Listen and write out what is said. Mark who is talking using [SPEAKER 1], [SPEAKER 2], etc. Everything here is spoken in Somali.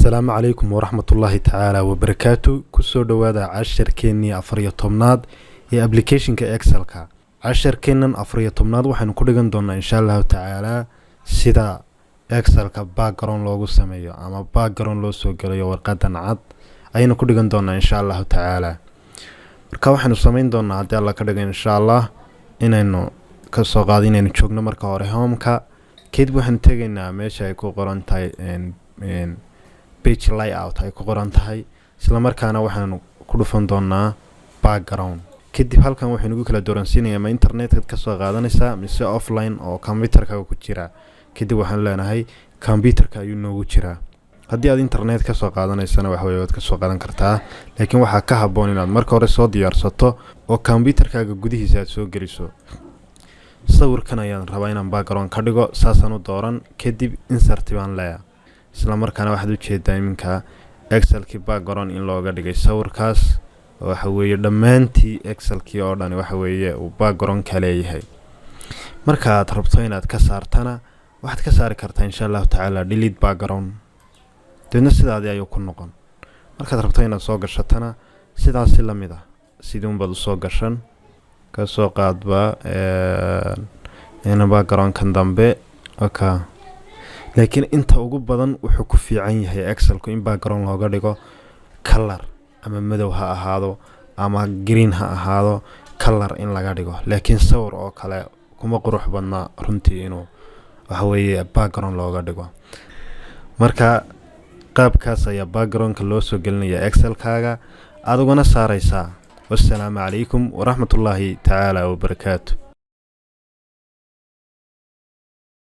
[SPEAKER 1] السلام عليكم ورحمة الله تعالى وبركاته. كسو دوادا عشر كيني أفريا تومناد هي أبليكيشن كإكسل كا عشر كينن أفريا تومناد وحن كودغان دونا إن شاء الله تعالى سيدا إكسل كا باكرون لوغو سميو أما باكرون لو سو غليو ورقادن عاد أينا كودغان دونا إن شاء الله تعالى marka waxaanu sameyn doonaa hadii alla ka dhigo insha Allah inaynu ka soo qaadinayno joogno marka hore home-ka kadib waxaan tagaynaa meesha ay ku qoran tahay page layout ay ku qoran tahay isla markaana waxaanu ku dhufan doonaa background kadib halkan waxaanu ugu kala dooransiinayaa ma internet-ka ka soo qaadanaysa mise offline oo computer-ka ku jira kadib waxaan leenahay computer-ka ayuu noogu jiraa haddii aad internet ka soo qaadanaysana wax weey waad ka soo qaadan kartaa laakiin waxa ka haboon inaad marka hore soo diyaarsato oo computer-kaaga gudihiisa aad soo geliso sawirkan ayaan rabaa inaan background ka dhigo saasan u dooran kadib insert baan leeyahay isla markaana waxaad u jeedaa iminka Excel-ki background in looga dhigay sawirkaas waxa weeye dhamaantii Excel-ki oo dhan waxa weeye uu background ka leeyahay marka aad rabto inaad ka saartana waxaad ka saari kartaa insha Allah ta'ala delete background dadna sidaadii ayuu ku noqon markaad rabto inaad soo gashatana sidaas la mid ah sidoo baad soo gashan ka soo qaadba background kan dambe laakiin inta ugu badan wuxuu ku fiican yahay Excel-ku in background looga dhigo color ama madow ha ahaado ama green ha ahaado color in laga dhigo laakiin sawir oo kale kuma qurux badna runtii inuu waxa weeye background looga dhigo marka qaabkaas ayaa background-ka loo soo gelinayaa Excel-kaaga adiguna saaraysaa. Wassalaamu calaykum waraxmatullaahi tacaala wabarakaatuh.